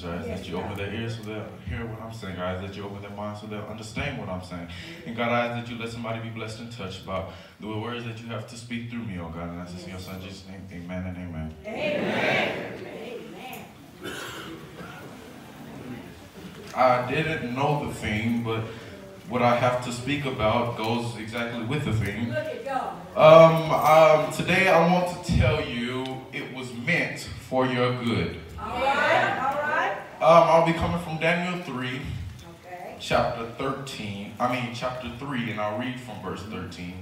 message, I ask that you open their ears so they'll hear what I'm saying. I ask that you open their minds so they'll understand what I'm saying. And God, I ask that you let somebody be blessed and touched about the words that you have to speak through me, oh God. And I ask this in your son Jesus' name, amen and amen. Amen. Amen. I didn't know the theme, but what I have to speak about goes exactly with the theme. Look at God. Today I want to tell you it was meant for your good. All right, all right. I'll be coming from Daniel 3, Okay. chapter 3, and I'll read from verse 13.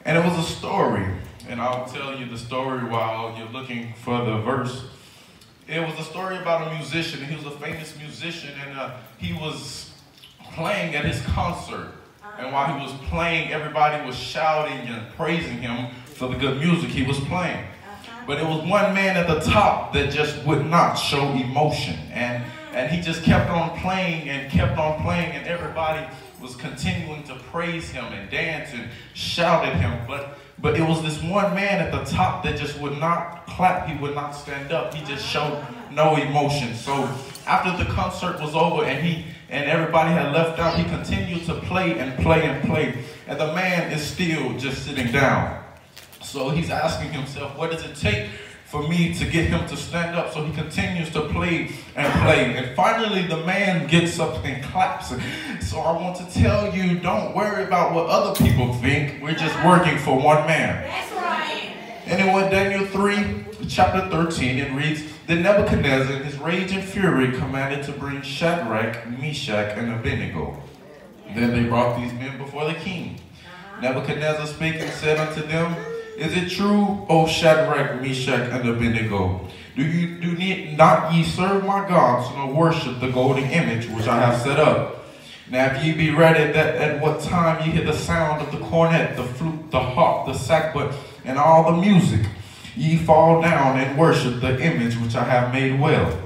And it was a story, and I'll tell you the story while you're looking for the verse. It was a story about a musician. He was a famous musician, and he was playing at his concert. And while he was playing, everybody was shouting and praising him for the good music he was playing. But it was one man at the top that just would not show emotion. And he just kept on playing and kept on playing, and everybody was continuing to praise him and dance and shout at him. But it was this one man at the top that just would not clap. He would not stand up. He just showed no emotion. So after the concert was over and everybody had left out, he continued to play and play and play. And the man is still just sitting down. So he's asking himself, what does it take for me to get him to stand up? So he continues to play and play. And finally, the man gets up and claps. So I want to tell you, don't worry about what other people think. We're just working for one man. That's right. Anyway, Daniel 3, chapter 13, it reads, Then Nebuchadnezzar, in his rage and fury, commanded to bring Shadrach, Meshach, and Abednego. Then they brought these men before the king. Nebuchadnezzar spake and said unto them, Is it true, O Shadrach, Meshach, and Abednego? Do not ye serve my gods, nor worship the golden image which I have set up? Now if ye be ready, that at what time ye hear the sound of the cornet, the flute, the harp, the sackbut, and all the music, ye fall down and worship the image which I have made well.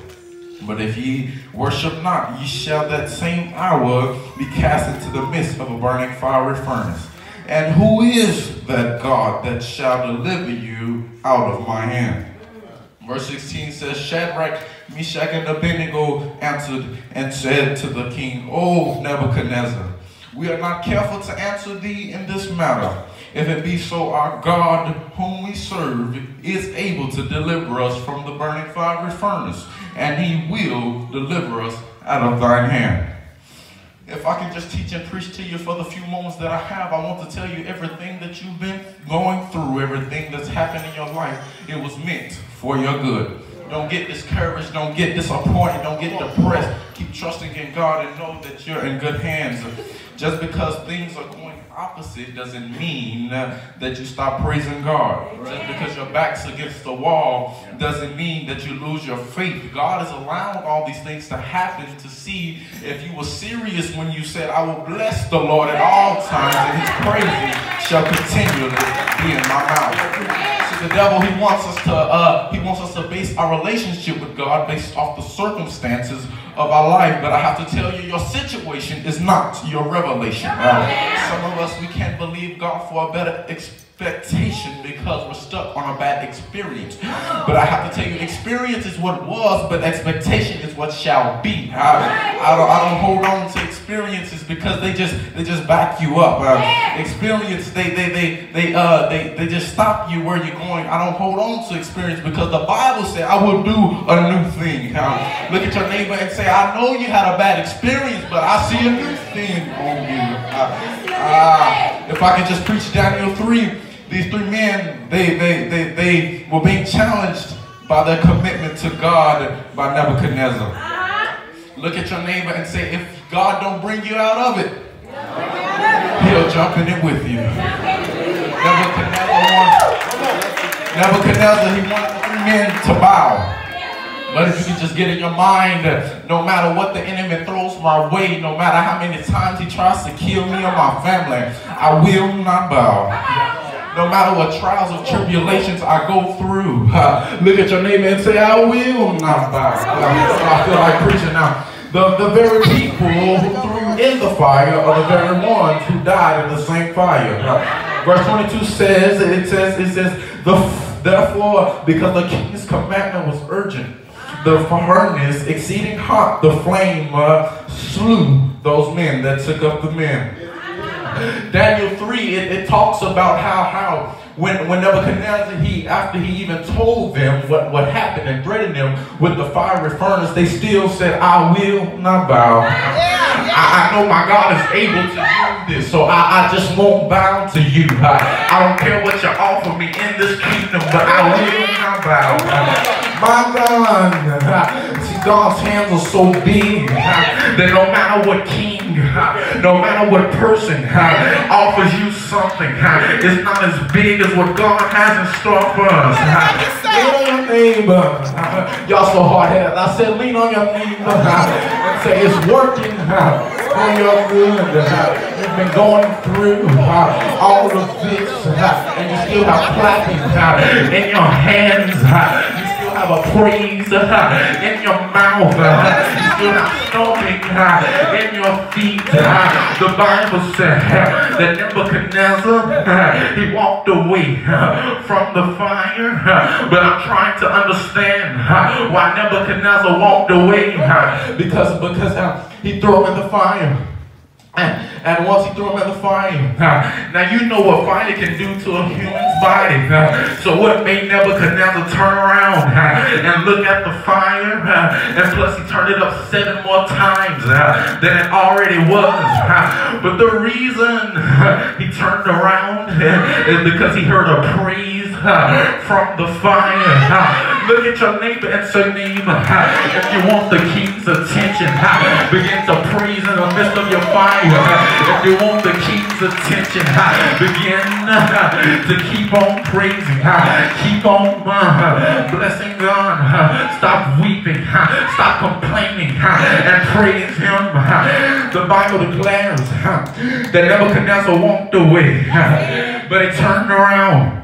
But if ye worship not, ye shall that same hour be cast into the midst of a burning fiery furnace. And who is that God that shall deliver you out of my hand? Verse 16 says, Shadrach, Meshach, and Abednego answered and said to the king, O Nebuchadnezzar, we are not careful to answer thee in this matter. If it be so, our God, whom we serve, is able to deliver us from the burning fiery furnace, and he will deliver us out of thine hand. If I can just teach and preach to you for the few moments that I have, I want to tell you everything that you've been going through, everything that's happened in your life, it was meant for your good. Don't get discouraged. Don't get disappointed. Don't get depressed. Keep trusting in God and know that you're in good hands. Just because things are going opposite doesn't mean that you stop praising God. Just because your back's against the wall doesn't mean that you lose your faith. God is allowing all these things to happen to see if you were serious when you said, I will bless the Lord at all times, and his praises shall continually be in my mouth. The devil, he wants us to base our relationship with God based off the circumstances of our life. But I have to tell you, your situation is not your revelation. Some of us, we can't believe God for a better expectation because we're stuck on a bad experience. But I have to tell you, experience is what was, but expectation is what shall be. I don't hold on to experiences because they just back you up. Experience, they just stop you where you're going. I don't hold on to experience because the Bible said I will do a new thing. Look at your neighbor and say, I know you had a bad experience, but I see a new thing on you. If I could just preach Daniel 3, these three men, they were being challenged by their commitment to God by Nebuchadnezzar. Look at your neighbor and say, if God don't bring you out of it, he'll jump in it with you. Nebuchadnezzar, he wanted the three men to bow. But if you can just get in your mind, no matter what the enemy throws my way, no matter how many times he tries to kill me or my family, I will not bow. No matter what trials or tribulations I go through, look at your neighbor and say, I will not bow. I feel like preaching now. The very people who threw in the fire are the very ones who died in the same fire. Verse 22 says, therefore, because the king's commandment was urgent, the furnace, exceeding hot, the flame slew those men that took up the men. Daniel 3, it talks about how when Nebuchadnezzar, after he even told them what happened and threatened them with the fiery furnace, they still said, I will not bow. I know my God is able to do this, so I just won't bow to you. I don't care what you offer me in this kingdom, but I will not bow. My God, see, God's hands are so big that no matter what king, no matter what person offers you something, it's not as big as what God has in store for us. Lean on your neighbor. Y'all so hard-headed. I said lean on your neighbor and say it's working for your good. You've been going through all of this and you still have clapping in your hands. You still have a praise in your mouth. You still have stomping in your feet. The Bible said that Nebuchadnezzar, he walked away from the fire. But I'm trying to understand why Nebuchadnezzar walked away. Because he threw him in the fire. And once he threw him in the fire, now you know what fire can do to a human's body. So what made Nebuchadnezzar turn around and look at the fire? And plus he turned it up 7 more times than it already was. But the reason he turned around is because he heard a praise from the fire. Look at your neighbor and say, neighbor, if you want the king's attention, begin to praise in the midst of your fire. If you want the king's attention, begin to keep on praising, keep on blessing God. Stop weeping, stop complaining, and praise Him. The Bible declares that Nebuchadnezzar walked away, but he turned around.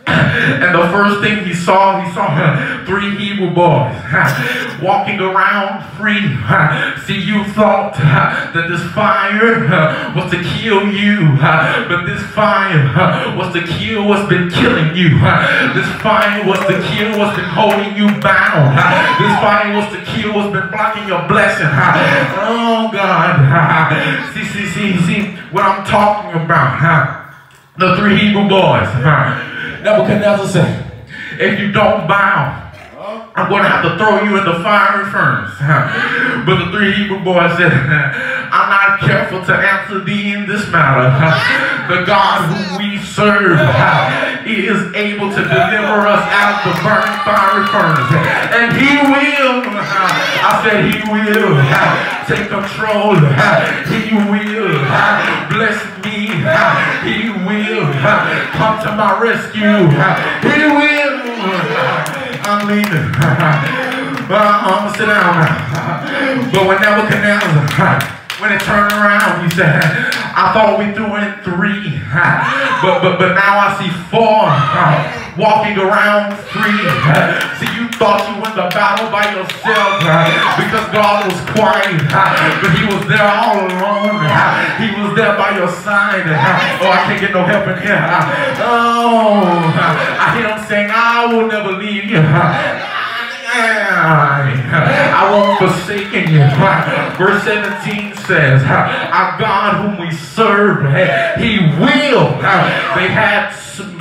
And the first thing he saw 3 Hebrew boys walking around free. See, you thought that this fire was to kill you, but this fire was to kill what's been killing you. This fire was to kill what's been holding you bound. This fire was to kill what's been blocking your blessing. Oh God. See what I'm talking about. The 3 Hebrew boys. Nebuchadnezzar said, if you don't bow, I'm going to have to throw you in the fiery furnace. But the 3 Hebrew boys said, I'm not careful to answer thee in this matter. The God whom we serve is able to deliver us out of the burning fiery furnace. And He will. I said He will take control. He will bless me. He will come to my rescue. He will. I'm leaving. I'm gonna sit down now. But when Nebuchadnezzar, when it turned around, he said, I thought we threw in 3, but now I see 4 walking around free. See, you thought you won the battle by yourself because God was quiet, but He was there all alone. He was there by your side. Oh, I can't get no help in here. Oh, I hear Him saying, I will never leave you. I won't forsaken you. Verse 17 says, our God whom we serve, He will. They had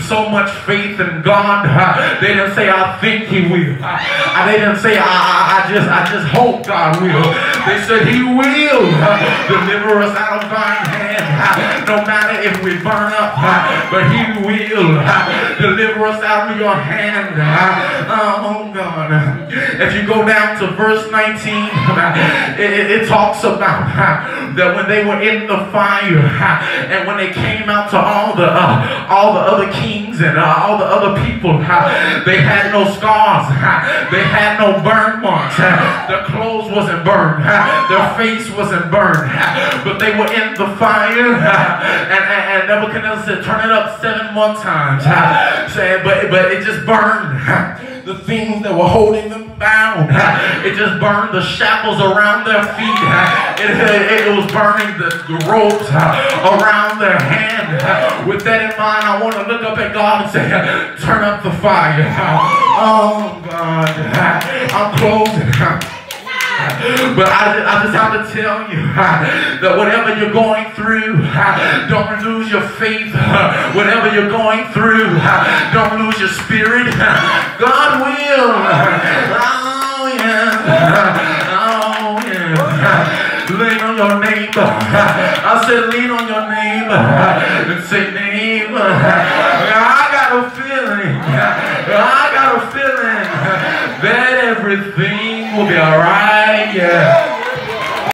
so much faith in God. They didn't say, I think He will. They didn't say, I just hope God will. They said, He will deliver us out of thine hand. No matter if we burn up, but He will deliver us out of your hand. Oh God. If you go down to verse 19, it talks about that when they were in the fire and when they came out to all the other kings and all the other people, they had no scars, they had no burn marks, their clothes wasn't burned, their face wasn't burned, but they were in the fire. And Nebuchadnezzar said, turn it up 7 more times, but it just burned. the things that were holding them bound. It just burned the shackles around their feet. It was burning the ropes around their hand. With that in mind, I want to look up at God and say, turn up the fire. Oh God, I'm closing. But I just have to tell you that whatever you're going through, don't lose your faith. Whatever you're going through, don't lose your spirit. God will. Oh yeah. Oh yeah. Lean on your neighbor. I said lean on your neighbor and say, neighbor, I got a feeling that everything will be alright.